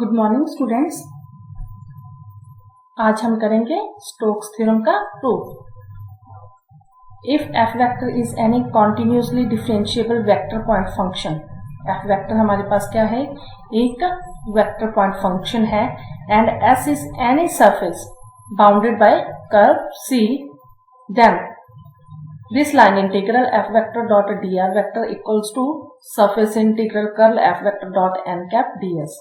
Good morning students. आज हम करेंगे स्टोक्स थ्योरम का proof. If F vector is any continuously differentiable vector point function, F vector हमारे पास क्या है, एक वेक्टर पॉइंट फंक्शन है, and S is any surface bounded by curve C, then this line integral f vector dot dr vector equals to surface integral curl f vector dot n cap ds,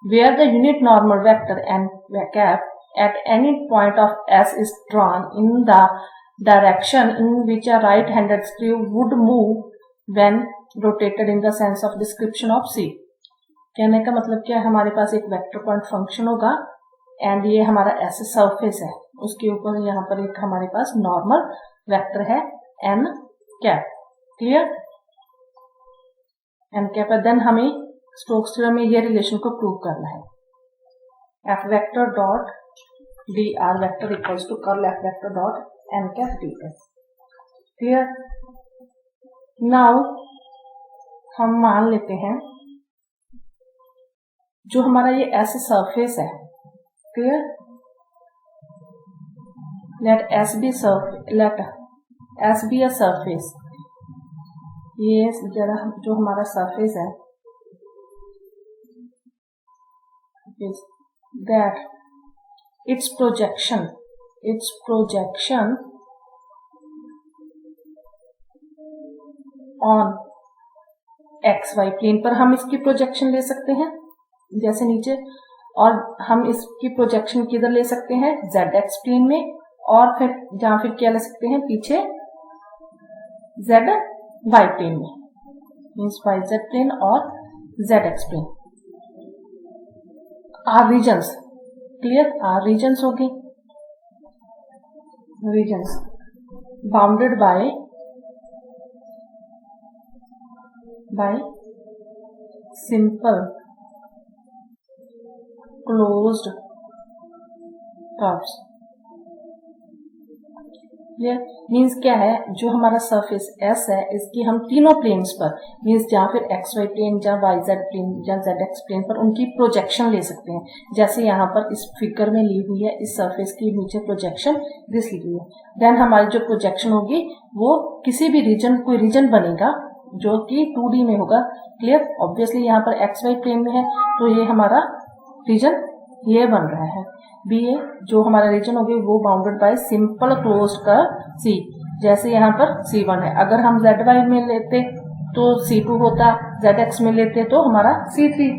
where the unit normal vector n cap at any point of S is drawn in the direction in which a right-handed screw would move when rotated in the sense of description of C। कहने का मतलब क्या है, हमारे पास एक vector point function होगा and ये हमारा S सरफेस है, उसके ऊपर यहाँ पर एक हमारे पास नॉर्मल वेक्टर है n cap. Clear, n cap है। देन हमें स्टोक्स थ्योरम में ये रिलेशन को प्रूव करना है, f vector dot dr vector equals to curl f vector dot n cap ds। Clear, now हम मान लेते हैं जो हमारा ये S सरफेस है, clear, let S be a surface, ये जरा जो हमारा सरफेस है that its projection on XY plane पर हम इसकी प्रोजेक्शन ले सकते हैं जैसे नीचे, और हम इसकी प्रोजेक्शन किधर ले सकते हैं, ZX प्लेन में, और फिर क्या ले सकते हैं पीछे ZY प्लेन में, मीन्स YZ प्लेन और ZX plane. R regions, clear, R regions होगी, regions bounded by simple closed curves. Clear, means क्या है, जो हमारा सरफेस S है इसकी हम तीनों प्लेन्स पर, मीन्स जहाँ फिर XY प्लेन, जहाँ YZ प्लेन, जहाँ ZX प्लेन पर उनकी प्रोजेक्शन ले सकते हैं। जैसे यहाँ पर इस फिगर में ली हुई है, इस सरफेस की नीचे प्रोजेक्शन दिस ली हुई है। देन हमारी जो प्रोजेक्शन होगी वो किसी भी रीजन, कोई रीजन बनेगा जो कि 2D में होगा। क्लियर, ऑब्वियसली यहाँ पर XY प्लेन में है तो ये हमारा रीजन ये बन रहा है बी ए, जो हमारा रीजन होगी वो bounded by simple closed curve C. जैसे यहाँ पर C1 है, अगर हम ZY में लेते तो C2 होता, ZX में लेते तो हमारा C3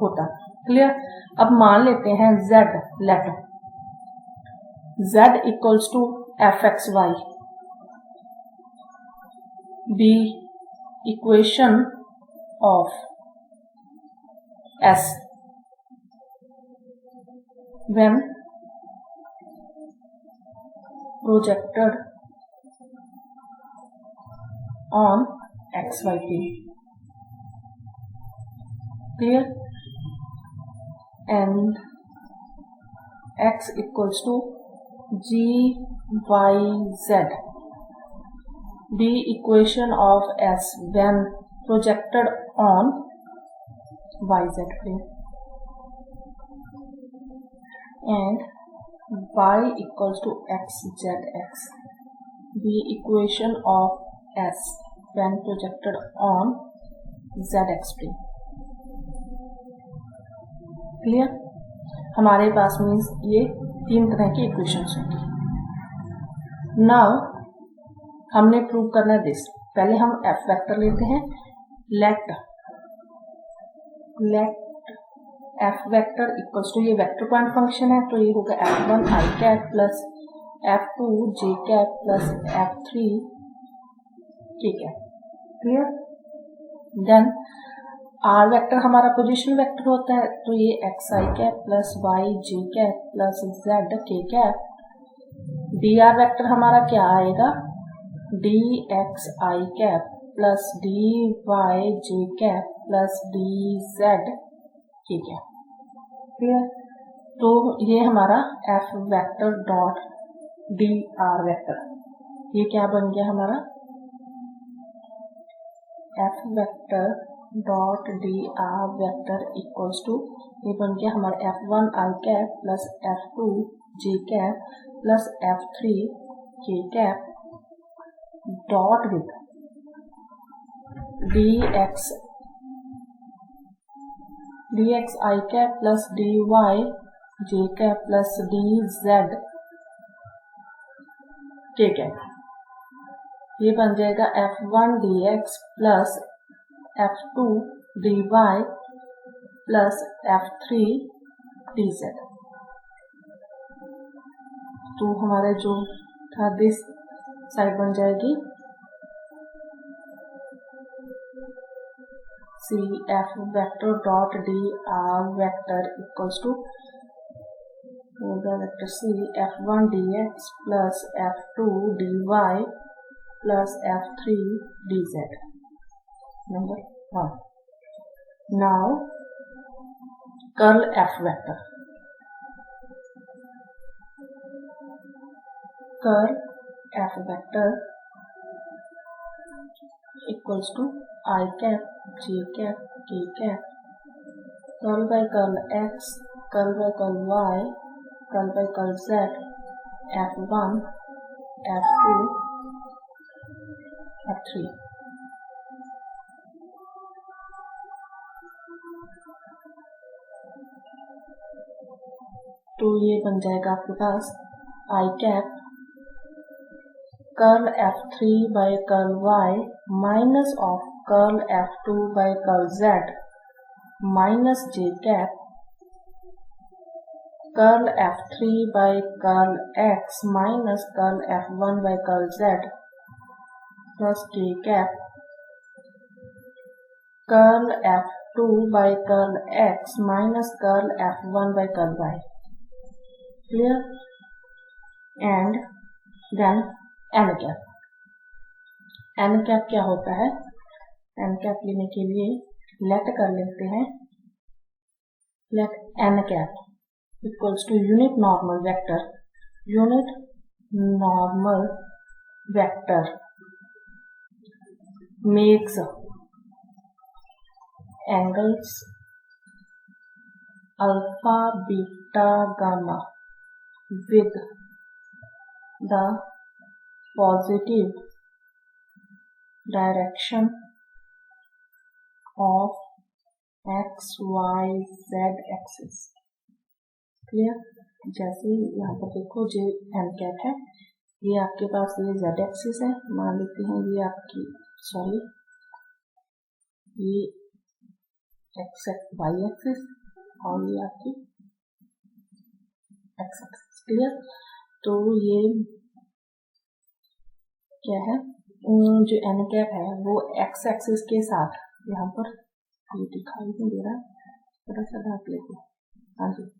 होता। क्लियर, अब मान लेते हैं Z, let Z equals to fxy be equation of S when projected on XY plane। Clear, and X equals to GYZ be equation of S when projected on YZ plane, and y equals to xzx the equation of S when projected on ZX plane। Clear, हमारे पास means ये तीन तरह की equations होंगी। Now हमने prove करना है this, पहले हम F वेक्टर लेते हैं, let F vector equals to, ये वेक्टर पॉइंट फंक्शन है तो ये होगा F1 i cap plus F2 j cap plus F3 k cap. Clear, then R vector हमारा पोजीशन वेक्टर होता है तो ये xi cap plus y j cap plus z k cap. dr vector हमारा क्या आएगा, dxi cap plus dy j cap plus dz k cap. Clear, तो ये हमारा F vector dot dr vector, ये क्या बन गया हमारा F vector dot D R vector equals to, ये बन गया हमारा F1 I cap plus F2 J cap plus F3 K cap dot with dx I cap plus dy J cap plus dz K cap. ये बन जाएगा F1 dx plus F2 dy plus F3 dz। तो हमारा जो था this side बन जाएगी CF vector dot dr vector equals to होगा vector C F1 dx plus F2 dy plus F3 dz। Number 1। Now curl F vector, curl F vector equals to I cap J cap K cap curl by curl x curl by curl y curl by curl z F1 F2 F3। तो ये बन जाएगा आपके पास I cap curl F3 by curl y minus of curl F2 by curl z minus J cap curl F3 by curl x minus curl F1 by curl z plus K cap curl F2 by curl x minus curl F1 by curl y। Clear? And then n cap. n cap क्या होता है? n cap लेने के लिए late कर लेते हैं, let n cap equals to unit normal vector, unit normal vector makes angles alpha, beta, gamma with the positive direction of x, y, z axis। Clear? जैसे यहाँ पर देखो जो n कैप है, ये आपके पास ये z एक्सिस है, मान लेते हैं ये आपकी ये x y एक्सिस और ये आपकी x एक्सिस। क्लियर? तो ये क्या है, जो n कैप है वो x एक्सिस के साथ, यहाँ पर ये दिखाई नहीं दे रहा, थोड़ा सा ढाक लेते हैं। हाँ जी,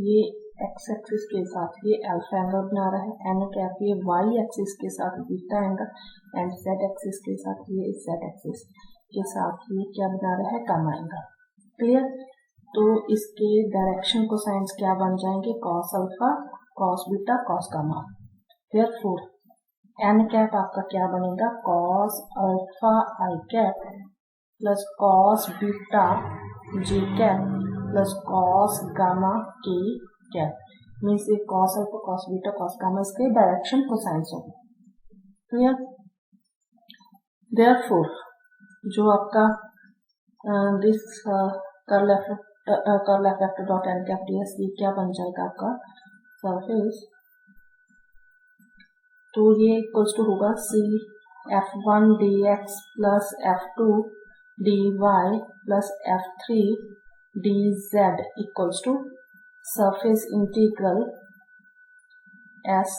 ये x एक्सिस के साथ ये अल्फा एंगल बना रहा है, n कैप ये y एक्सिस के साथ beta angle, and z axis के साथ ये z एक्सिस के साथ ये क्या बना रहा है, गामा एंगल। क्लियर? तो इसके डायरेक्शन को साइंस क्या बन जाएंगे, cos alpha, cos beta, cos gamma. Therefore n cap आपका क्या बनेगा, cos alpha I cap plus cos beta J cap plus cos gamma K cap. Means ये cos alpha, cos beta, cos gamma इसके direction को sines होगा। Clear? Therefore जो आपका this curl F vector dot N cap ds ये क्या बन जाएगा आपका सरफेस, तो ये इक्वल्स टू होगा C F1 dx plus F2 dy plus F3 dz equals to surface integral s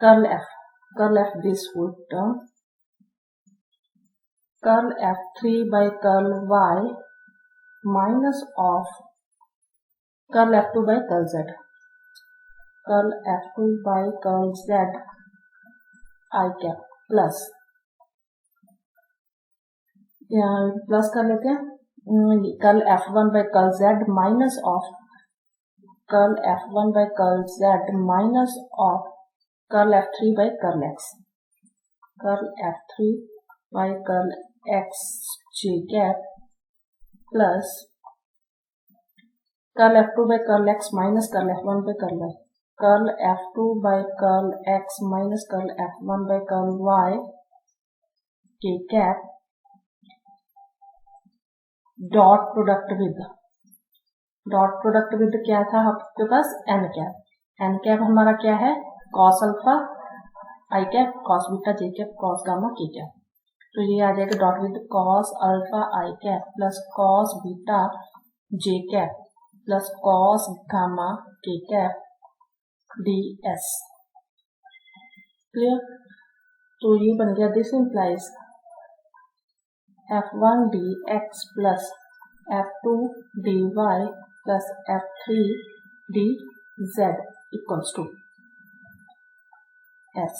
curl f this whole term curl F3 by curl y minus of curl F2 by curl z, curl F2 by curl z I cap plus, plus कर लेते हैं curl F1 by curl z minus of curl F1 by curl z minus of curl F3 by curl x, curl F3 by curl x J cap plus curl F2 by curl X minus curl F1 by curl Y, curl F2 by curl X minus curl F1 by curl Y के cap dot product with क्या था आपके पास N cap हमारा क्या है cos alpha I cap cos beta J cap cos gamma K cap, तो ये आ जाएगा dot with cos alpha I cap plus cos beta J cap plus cos gamma K cap D S. Clear? तो ये बन गया this implies F1 dx plus F2 dy plus F3 dz equals to S।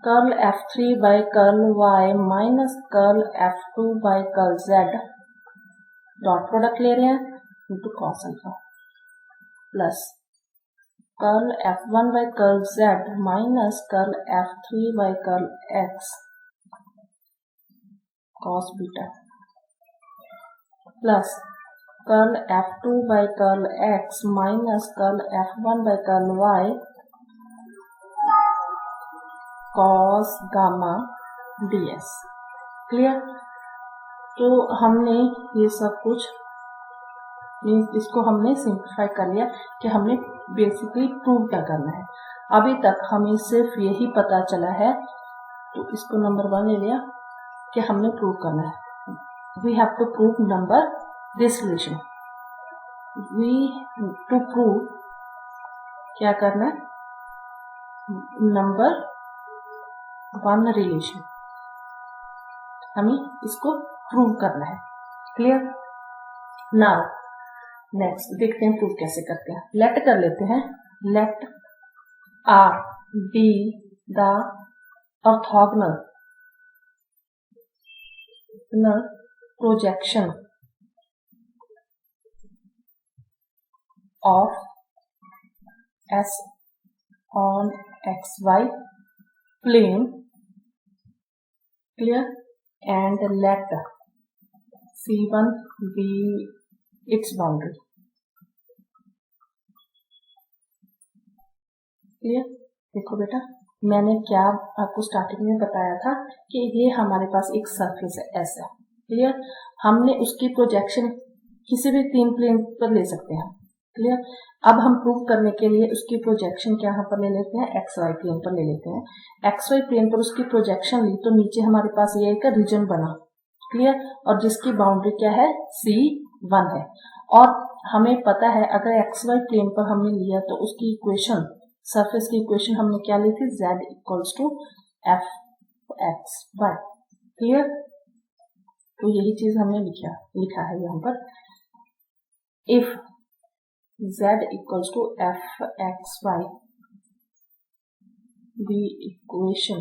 Curl F3 by curl Y minus curl F2 by curl Z dot product ले रहे हैं into cos alpha plus curl F1 by curl Z minus curl F3 by curl X cos beta plus curl F2 by curl X minus curl F1 by curl Y cos gamma ds। Clear? तो हमने ये सब कुछ इसको हमने simplify कर लिया कि हमने बेसिकली प्रूव क्या करना है। अभी तक हमें सिर्फ यही पता चला है, तो इसको नंबर 1 ले लिया कि हमने प्रूव करना है। We have to prove number this relation. We to prove क्या करना है नंबर 1 रिलेशन, हमें इसको प्रूव करना है। क्लियर? नाउ नेक्स्ट देखते हैं प्रूव कैसे करते हैं। लेट कर लेते हैं, let R be the orthogonal projection of S on XY plane, clear, and let C1 be its boundary। Clear? देखो बेटा, मैंने क्या आपको स्टार्टिंग में बताया था कि ये हमारे पास एक सरफेस है ऐसा। क्लियर? हमने उसकी प्रोजेक्शन किसी भी 3 प्लेन पर ले सकते हैं। क्लियर? अब हम प्रूव करने के लिए उसकी प्रोजेक्शन क्या यहाँ पर ले लेते हैं XY प्लेन पर ले लेते हैं। XY प्लेन पर उसकी प्रोजेक्शन ली तो नीचे हमारे पास ये एक रीजन बना। क्लियर? और जिसकी बाउंड्री क्या है C1 है, और हमें पता है अगर XY प्लेन पर हमने लिया तो उसकी इक्वेशन सरफेस की इक्वेशन हमने क्या ली थी Z equals to fxy। Clear? तो यही चीज हमने लिखा है यहाँ पर, if Z equals to fxy the equation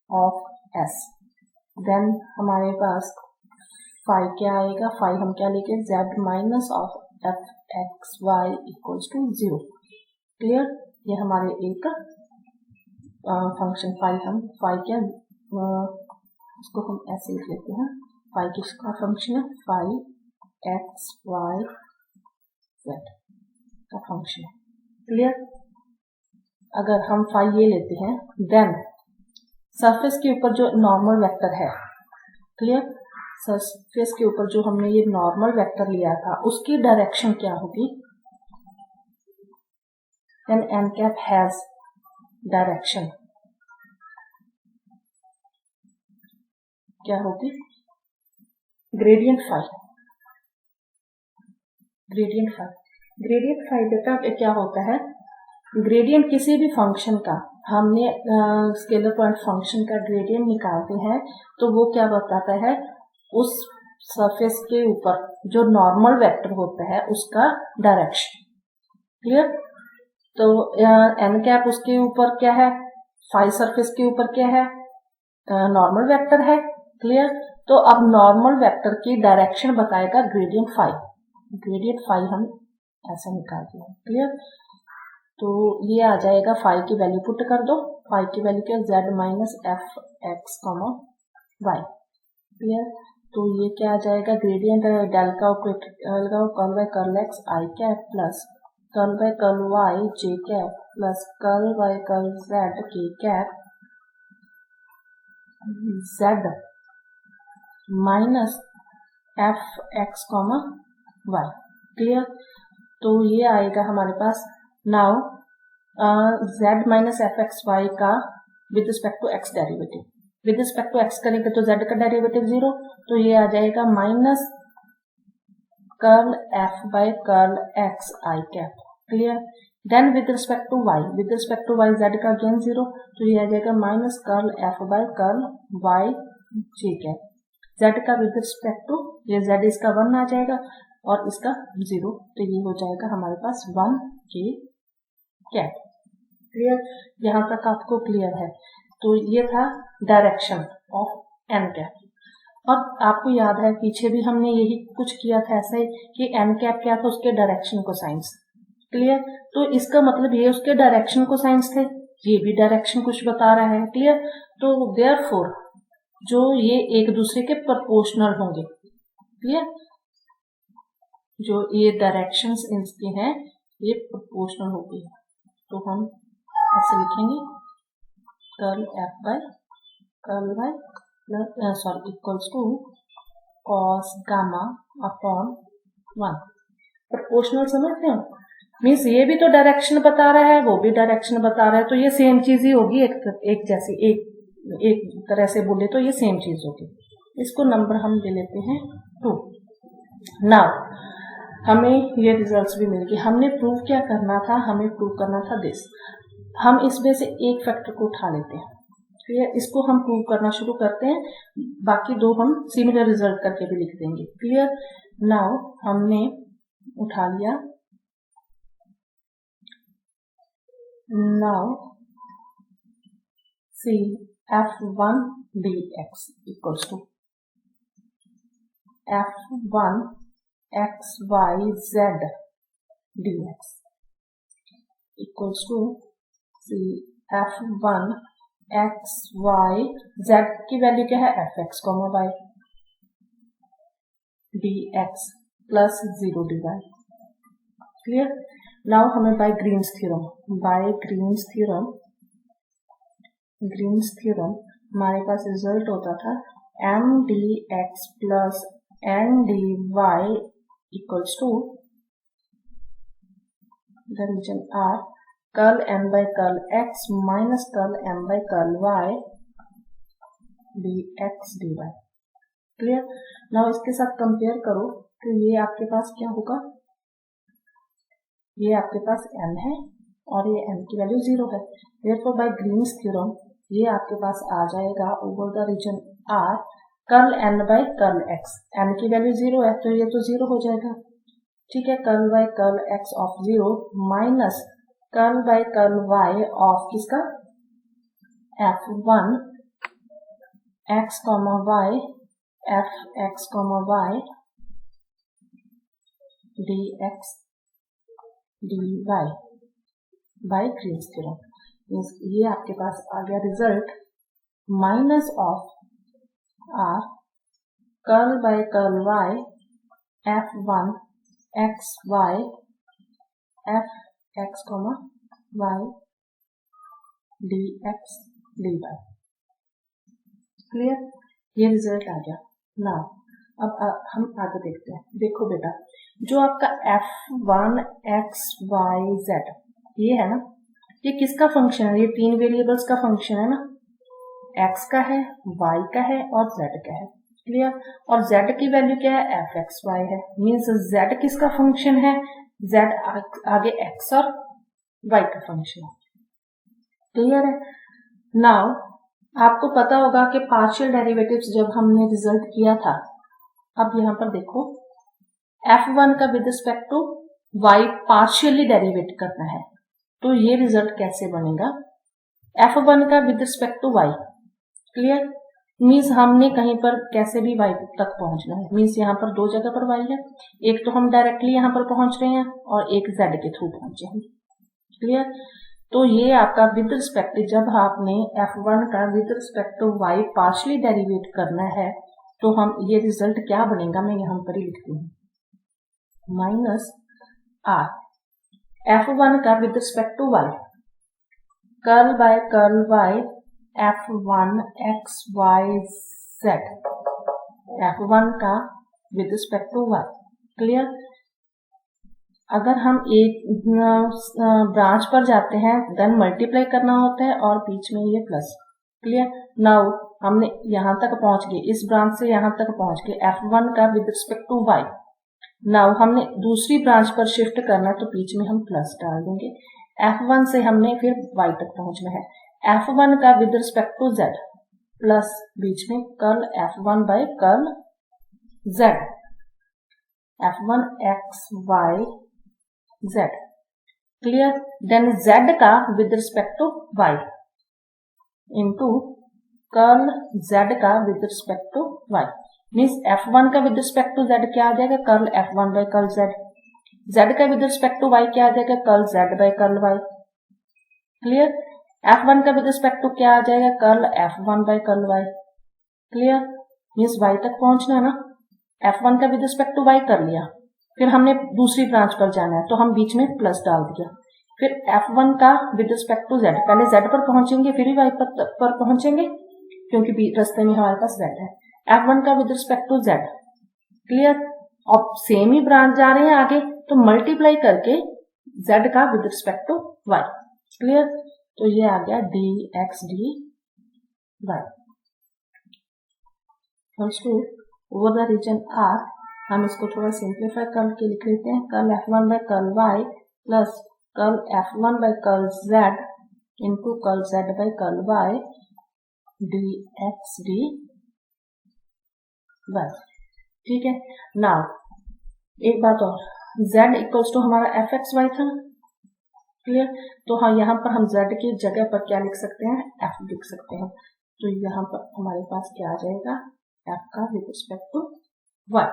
of S, then हमारे पास फाई क्या आएगा, फाई हम क्या लेंगे Z minus of fxy equals to 0। Clear? ये हमारे एक फंक्शन फाई क्या इसको हम ऐसे लिख लेते हैं, फाई किसका फंक्शन है, फाई एक्स वाई जेड का फंक्शन है। क्लियर? अगर हम फाई ये लेते हैं देन सरफेस के ऊपर जो नॉर्मल वेक्टर है, क्लियर, सरफेस के ऊपर जो हमने ये नॉर्मल वेक्टर लिया था उसकी डायरेक्शन क्या होगी, then n cap has direction क्या होगी, ग्रेडियंट फाई बेटा क्या होता है, ग्रेडियंट किसी भी फंक्शन का, हमने स्केलर पॉइंट फंक्शन का ग्रेडियंट निकालते हैं तो वो क्या बताता है, उस सरफेस के ऊपर जो नॉर्मल वेक्टर होता है उसका डायरेक्शन। क्लियर? तो एन कैप उसके ऊपर क्या है, फाई सरफेस के ऊपर क्या है, नॉर्मल वेक्टर है। क्लियर? तो अब नॉर्मल वेक्टर की डायरेक्शन बताएगा ग्रेडियंट फाई हम ऐसा निकालते हैं। क्लियर? तो ये आ जाएगा, फाई की वैल्यू पुट कर दो, फाई की वैल्यू क्या, Z minus F X comma Y. Clear? तो ये क्या आ जाएगा, ग्रेडियंट डेल का curl by curl X I cap plus curl by curl Y J cap plus curl by curl Z K cap Z minus F X comma Y. Clear? तो ये आएगा हमारे पास now Z minus F X Y का with respect to X derivative. With respect to X करेंगे तो Z का derivative 0, तो ये आ जाएगा minus curl F by curl X I cap. Clear? Then with respect to Y, with respect to Y Z का again 0, तो ये आ जाएगा minus curl F by curl Y J cap. Z का विद रिस्पेक्ट टू, ये Z इसका 1 आ जाएगा और इसका 0, तो ये हो जाएगा हमारे पास 1 के कैप। क्लियर? यहाँ तक आपको क्लियर है? तो ये था डायरेक्शन ऑफ एन कैप। और आपको याद है पीछे भी हमने यही कुछ किया था ऐसे कि एन कैप क्या था, उसके डायरेक्शन को साइंस। क्लियर? तो इसका मतलब ये उसके डायरेक्शन को साइंस थे, ये भी डायरेक्शन कुछ बता रहा है। क्लियर? तो देयरफॉर जो ये एक दूसरे के प्रोपोर्शनल होंगे। क्लियर? जो ये डायरेक्शंस इनके हैं ये प्रोपोर्शनल होगी। तो हम ऐसे लिखेंगे curl F by curl Y equals to cos gamma upon 1। Proportional समझते हो? मीन्स ये भी तो डायरेक्शन बता रहा है, वो भी डायरेक्शन बता रहा है, तो ये सेम चीज ही होगी, एक जैसी, एक तरह से बोले तो ये सेम चीज होगी। इसको नंबर हम ले लेते हैं 2। नाउ हमें ये रिजल्ट्स भी मिल गए। हमने प्रूव क्या करना था, हमें प्रूव करना था दिस। हम इसमें से एक फैक्टर को उठा लेते हैं, क्लियर? इसको हम प्रूव करना शुरू करते हैं, बाकी 2 हम सिमिलर रिजल्ट करके भी लिख देंगे। क्लियर? नाउ हमने उठा लिया। Now see f1 dx equals to f1 xyz dx equals to see f1 xyz की वैल्यू क्या है, fx, y dx plus 0 dy। Clear? Now हमें बाय ग्रीन्स थ्योरम हमारे पास रिजल्ट होता था m dx plus n dy equals to the region R curl m by curl x minus curl m by curl y dx dy। Clear? Now इसके साथ compare करो तो ये आपके पास क्या होगा, ये आपके पास m है और ये m की वैल्यू 0 है। देयरफॉर बाय ग्रीन्स थ्योरम ये आपके पास आ जाएगा over the region R curl n by curl x। m की वैल्यू 0 है तो ये तो 0 हो जाएगा। ठीक है? Curl by curl x of 0 minus curl by curl y of किसका, f1 x y fx y dx dy by Green's theorem. ये आपके पास आ गया result minus of R curl by curl y f1 x y fx y dx dy। Clear? ये रिजल्ट आ गया। नाउ अब हम आगे देखते हैं। देखो बेटा, जो आपका f1 x y z ये है ना, ये किसका फंक्शन है, ये 3 वेरिएबल्स का फंक्शन है ना, x का है, y का है और z का है। क्लियर? और z की वैल्यू क्या है, fxy है। मीन्स z किसका फंक्शन है, z आगे x और y का फंक्शन है। क्लियर है? नाउ आपको पता होगा कि पार्शियल डेरिवेटिव्स जब हमने रिजल्ट किया था, अब यहाँ पर देखो f1 का with respect to y partially derivate करना है, तो ये रिजल्ट कैसे बनेगा, f1 का with respect to y। Clear? Means हमने कहीं पर कैसे भी y तक पहुंचना है। मीन्स यहाँ पर 2 जगह पर y है, एक तो हम डायरेक्टली यहाँ पर पहुंच रहे हैं और एक z के थ्रू पहुंचे हैं। क्लियर? तो ये आपका विद रिस्पेक्ट, जब आपने f1 का with respect to y partially derivate करना है तो हम ये रिजल्ट क्या बनेगा, मैं यहाँ पर ही लिखती हूँ, माइनस r f1 का with respect to y curl by curl y f1 x y z, f1 का with respect to y। Clear. अगर हम एक ब्रांच पर जाते हैं देन मल्टीप्लाई करना होता है और बीच में ये प्लस। क्लियर। नाउ हमने यहाँ तक पहुंच गए, इस ब्रांच से यहाँ तक पहुंच गए, f1 का with respect to y। Now हमने दूसरी ब्रांच पर शिफ्ट करना है तो बीच में हम प्लस डाल देंगे। f1 से हमने फिर y तक पहुंचना है, f1 का with respect to z plus बीच में curl f1 by curl z, f1 x y z। Clear. Then z का with respect to y into curl z का with respect to y, means f1 का with respect to z क्या आ जाएगा, curl f1 by curl z। z का with respect to y क्या आ जाएगा, curl z by curl y। Clear. f1 का विद रिस्पेक्ट टू क्या आ जाएगा, curl f1 by curl y। Clear. Means y तक पहुंचना है ना, f1 का विद रिस्पेक्ट टू y कर लिया, फिर हमने दूसरी ब्रांच पर जाना है तो हम बीच में प्लस डाल दिया, फिर f1 का विद रिस्पेक्ट टू z, पहले z पर पहुंचेंगे फिर ही y पर पहुंचेंगे क्योंकि रास्ते में हमारे पास z है, f1 का with respect to z। Clear. अब सेम ही ब्रांच जा रहे हैं आगे तो मल्टीप्लाई करके z का with respect to y। Clear. तो ये आ गया dx dy। Over the region R हम इसको थोड़ा सिंप्लीफाई करके लिख लेते हैं, curl f1 by curl y plus curl f1 by curl z into curl z by curl y dx dy। ठीक है। नाउ एक बात और, z इक्वल्स टू हमारा fxy था। क्लियर। तो हाँ, यहाँ पर हम z की जगह पर क्या लिख सकते हैं, f लिख सकते हैं, तो यहाँ पर हमारे पास क्या आ जाएगा, f का विद रिस्पेक्ट टू y।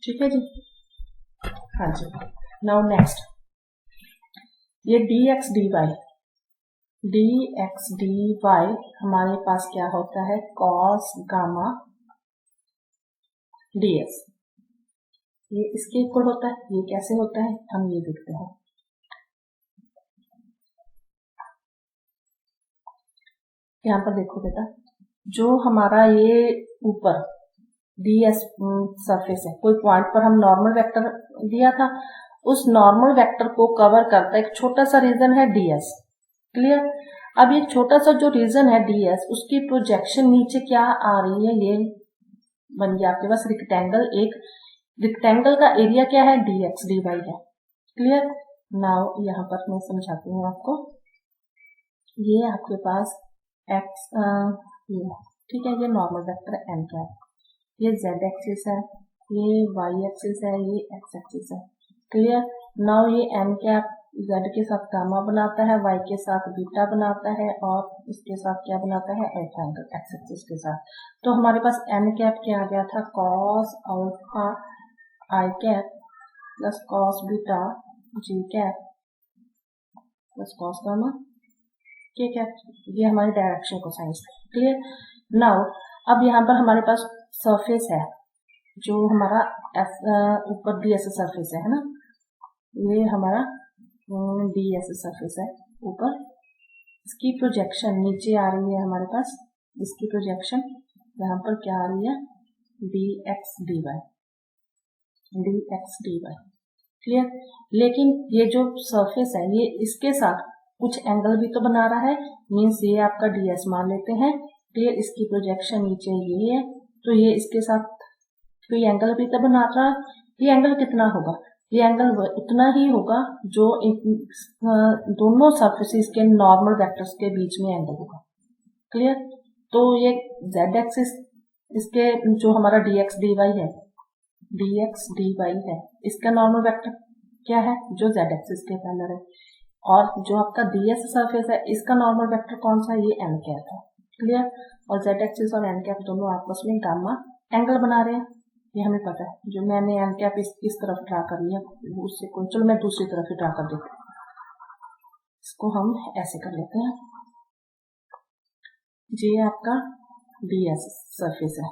ठीक है जी। हाँ जी। नाउ नेक्स्ट ये dx dy हमारे पास क्या होता है, cos गामा ds, ये इसके इक्वल होता है। ये कैसे होता है हम ये देखते हैं। यहाँ पर देखो बेटा, जो हमारा ये ऊपर ds सरफेस है, कोई पॉइंट पर हम नॉर्मल वेक्टर दिया था, उस नॉर्मल वेक्टर को कवर करता एक छोटा सा रीजन है ds। क्लियर। अब ये छोटा सा जो रीजन है ds, उसकी प्रोजेक्शन नीचे क्या आ रही है, ये बन गया आपके पास रेक्टेंगल। एक रेक्टेंगल का एरिया क्या है, dx dy है। क्लियर। नाउ यहाँ पर मैं समझाती हूँ आपको, ये आपके पास x ये ठीक है, ये नॉर्मल वेक्टर n कैप, ये z एक्सिस है, ये y एक्सिस है, ये x एक्सिस है। क्लियर। नाउ ये n कैप z के साथ गामा बनाता है, y के साथ बीटा बनाता है और इसके साथ क्या बनाता है, अल्फा एंगल x एक्सिस के साथ। तो हमारे पास n कैप क्या आ गया था, cos alpha i cap plus cos beta g cap plus cos gamma k cap, ये हमारी डायरेक्शन को साइंस। क्लियर। नाउ अब यहाँ पर हमारे पास सरफेस है, जो हमारा ऊपर ds सरफेस है ना, ये हमारा ds सरफेस है ऊपर, इसकी प्रोजेक्शन नीचे आ रही है हमारे पास, इसकी प्रोजेक्शन यहाँ पर क्या आ रही है, dx dy। क्लियर। लेकिन ये जो सरफेस है ये इसके साथ कुछ एंगल भी तो बना रहा है, मीन्स ये आपका ds मान लेते हैं। क्लियर। इसकी प्रोजेक्शन नीचे ये है तो ये इसके साथ कोई एंगल भी तो बना रहा है। ये एंगल कितना होगा, ये एंगल उतना ही होगा जो दोनों सरफेसेस के नॉर्मल वेक्टर्स के बीच में एंगल होगा। क्लियर। तो ये z एक्सिस, इसके जो हमारा dx dy है, इसका नॉर्मल वेक्टर क्या है, जो z एक्सिस के पैरेलल है, और जो आपका ds सरफेस है इसका नॉर्मल वेक्टर कौन सा है, ये n कैप है। क्लियर। और z एक्सिस और n कैप दोनों आपस में गामा एंगल बना रहे हैं, ये हमें पता है। जो मैंने n कैप इस तरफ ड्रा कर लिया, उससे चलो मैं दूसरी तरफ ही ड्रा कर देती हूँ। इसको हम ऐसे कर लेते हैं, ये आपका ds सरफेस है,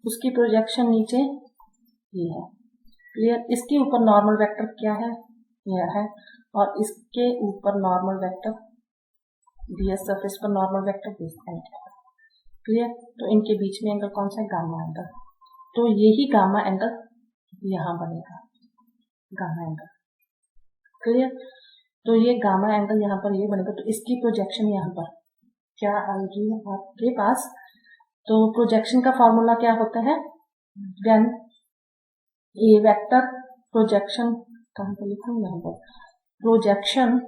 उसकी प्रोजेक्शन नीचे ये है, क्लियर। इसके ऊपर नॉर्मल वेक्टर क्या है, यह है, और इसके ऊपर नॉर्मल वेक्टर ds सरफेस पर नॉर्मल वेक्टर दिस है, क्लियर। तो इनके बीच में एंगल कौन सा है, गामा एंगल। तो यही गामा एंगल यहाँ बनेगा, गामा एंगल, क्लियर। तो ये गामा एंगल यहाँ पर ये बनेगा, तो इसकी प्रोजेक्शन यहाँ पर क्या आएगी आपके पास। तो प्रोजेक्शन का फॉर्मूला क्या होता है, व्हेन ए वेक्टर प्रोजेक्शन, कहाँ पर लिखा हूँ, यहाँ पर, projection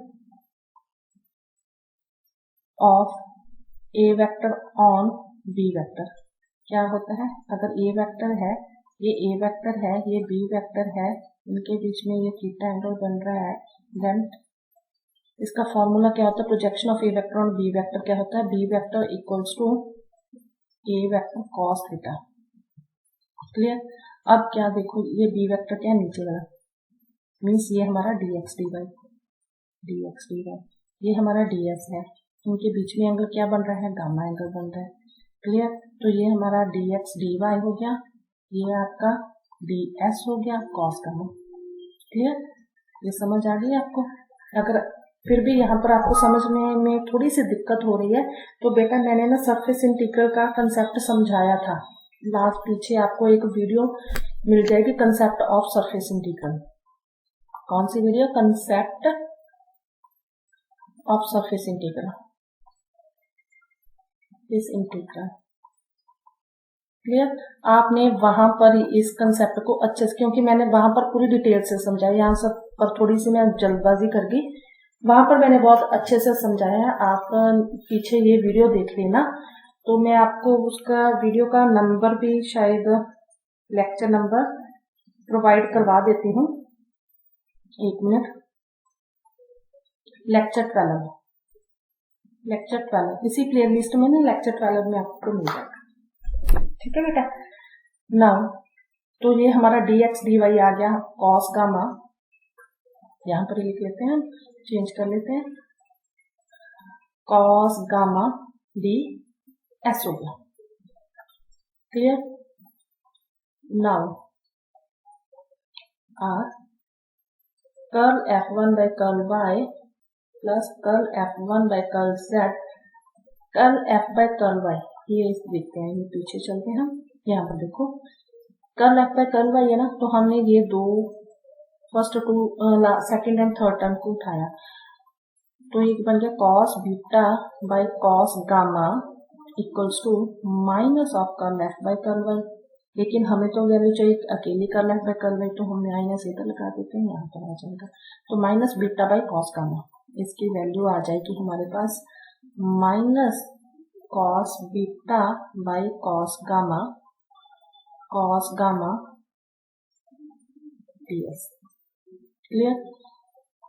of A vector on B vector क्या होता है। अगर ए वेक्टर है, ये ए वेक्टर है, ये बी वेक्टर है, इनके बीच में ये थीटा एंगल बन रहा है, देन इसका फॉर्मूला क्या होता है, projection of A vector on B vector क्या होता है, B vector equals to A vector cos theta, clear. अब क्या देखो, ये बी वेक्टर क्या है, नीचे वाला, मीन्स ये हमारा dx dy, ये हमारा ds है, इनके बीच में एंगल क्या बन रहा है, गामा एंगल बन रहा है, क्लियर। तो ये हमारा dx dy हो गया, ये आपका ds हो गया कॉस गामा, क्लियर। ये समझ आ गई आपको। अगर फिर भी यहाँ पर आपको समझने में थोड़ी सी दिक्कत हो रही है, तो बेटा मैंने ना सरफेस इंटीग्रल का कंसेप्ट समझाया था, लास्ट पीछे आपको एक वीडियो मिल जाएगी, कंसेप्ट ऑफ सरफेस इंटीग्रल। कौन सी video, concept of surface integral, इस इंटीग्रल, क्लियर। आपने वहां पर इस कंसेप्ट को अच्छे से, क्योंकि मैंने वहां पर पूरी डिटेल से समझाया, यहाँ सब पर थोड़ी सी मैं जल्दबाजी कर गई, वहां पर मैंने बहुत अच्छे से समझाया है। आप पीछे ये वीडियो देख लेना, तो मैं आपको उसका वीडियो का नंबर भी शायद लेक्चर नंबर प्रोवाइड करवा देती हूँ, एक मिनट, लेक्चर 12 इसी प्ले लिस्ट में ना लेक्चर 12 में आपको मिल जाएगा, ठीक है बेटा। नाउ तो ये हमारा dx dy आ गया कॉस गामा, यहाँ पर लिख लेते हैं, चेंज कर लेते हैं, कॉस गामा डी एस हो गया, clear. Now R curl f1 by curl y plus curl f1 by curl z, curl f by curl y, ये देखते हैं, ये पीछे चलते हैं हम, यहाँ पर देखो curl f by curl y है ना, तो हमने ये दो first to second and third term को उठाया, तो ये बन गया cos beta by cos gamma equals to minus of curl F by curl Y. लेकिन हमें तो वैल्यू चाहिए अकेली curl F by curl Y, तो हम माइनस इधर लगा देते हैं, यहाँ पर आ जाएगा, तो minus beta by cos gamma, इसकी वैल्यू आ जाएगी हमारे पास minus cos beta by cos gamma ds, clear.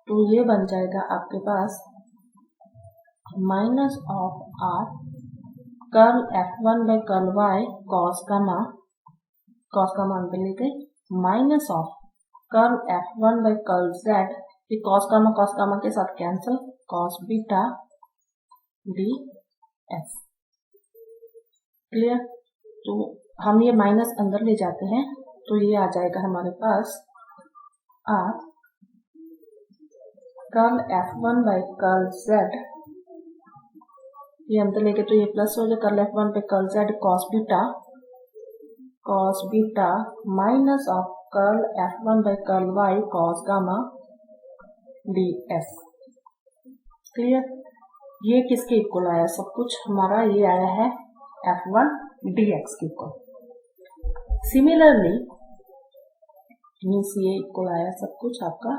तो ये बन जाएगा आपके पास minus of R curl f1 by curl y cos gamma अंदर लेके, minus of curl f1 by curl z, ये कॉस गामा के साथ cancel, cos beta ds, clear. तो हम ये माइनस अंदर ले जाते हैं, तो ये आ जाएगा हमारे पास R curl f1 by curl z, ये अंदर लेके तो ये प्लस हो जाए, curl f1 by curl z cos beta minus of curl f1 by curl y cos gamma ds, clear. ये किसके इक्वल आया, सब कुछ हमारा ये आया है f1 dx के इक्वल। सिमिलरली मीन्स ये इक्वल आया सब कुछ आपका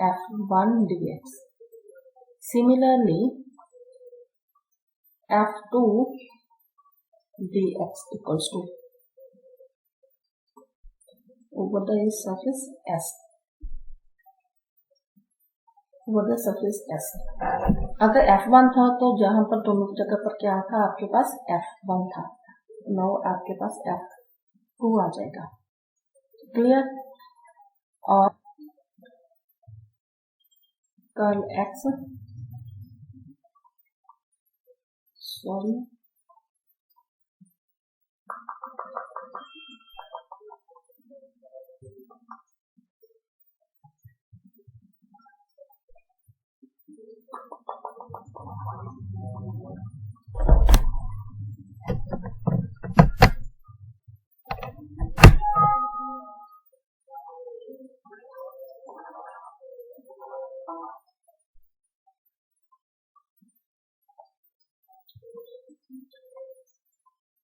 f1 dx, similarly f2 dx equals to over the surface S, over the surface S। अगर f1 था तो जहां पर दोनों जगह पर क्या था, आपके पास f1 था, नाउ आपके पास f2 आ जाएगा, क्लियर। और curl x sorry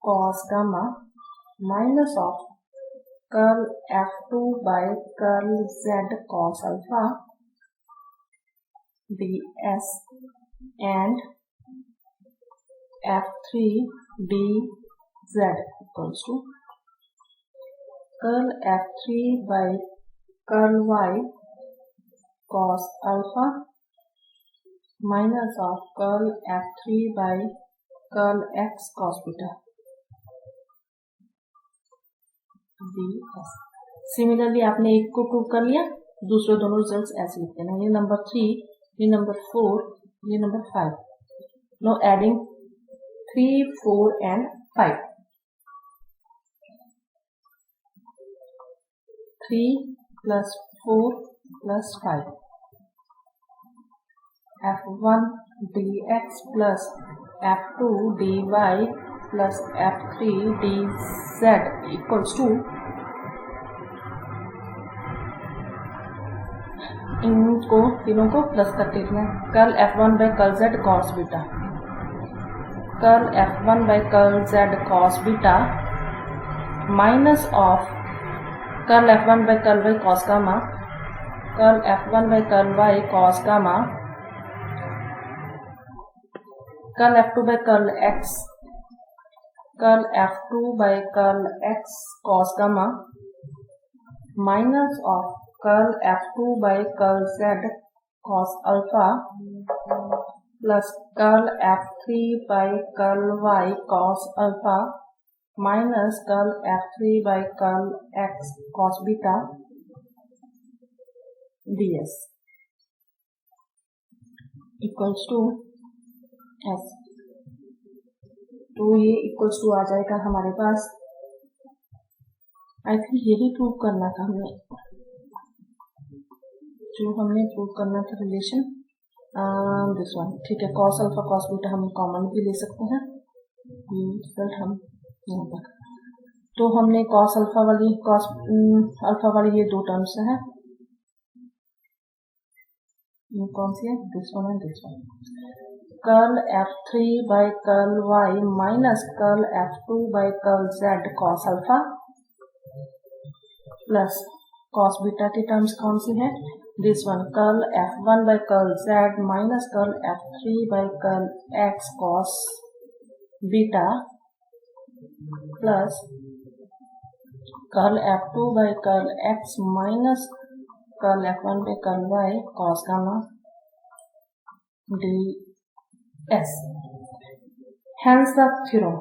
cos gamma minus of curl f2 by curl z cos alpha ds and f3 dz equals to curl f3 by curl y cos alpha minus of curl f3 by curl x cos beta ds। Similarly आपने एक को prove कर लिया, दूसरे दोनों results ऐसे लिखते हैं। ये नंबर 3, ये नंबर 4, ये number 5। No adding 3, 4 and 5। 3 plus 4 plus 5 f1 dx plus f2 dy plus f3 dz equals to इनको तीनों को प्लस करके लिखना है। Curl f1 by curl z cos beta, curl f1 by curl z cos beta minus of curl f1 by curl y cos gamma, curl f1 by curl y cos gamma, curl f2 by curl x, curl f2 by curl x cos gamma minus of curl f2 by curl z cos alpha plus curl f3 by curl y cos alpha minus curl f3 by curl x cos beta ds equals to s। तो ये equals to आ जाएगा हमारे पास। I think यही prove करना था हमें, जो हमने प्रूव करना था रिलेशन दिस वन। ठीक है, कॉस अल्फा कॉस बीटा हम कॉमन भी ले सकते हैं, रिजल्ट हम यहाँ पर। तो हमने कॉस अल्फा वाली कॉस अल्फा वाली ये दो टर्म्स हैं, ये कौन सी है, this one and this one. Curl f3 by curl y minus curl f2 by curl z cos alpha plus cos beta की टर्म्स कौन सी है, this one. Curl f1 by curl z minus curl f3 by curl x cos beta plus curl f2 by curl x minus curl f1 by curl y cos gamma ds। Hence the theorem,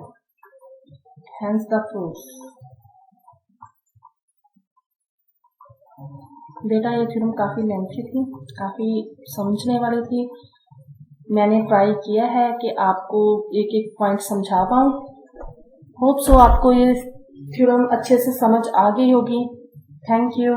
hence the proof। बेटा ये theorem काफी lengthy थी, काफी समझने वाली थी। मैंने try किया है कि आपको एक एक पॉइंट समझा पाऊँ। होप सो आपको ये थ्योरम अच्छे से समझ आ गई होगी। Thank you.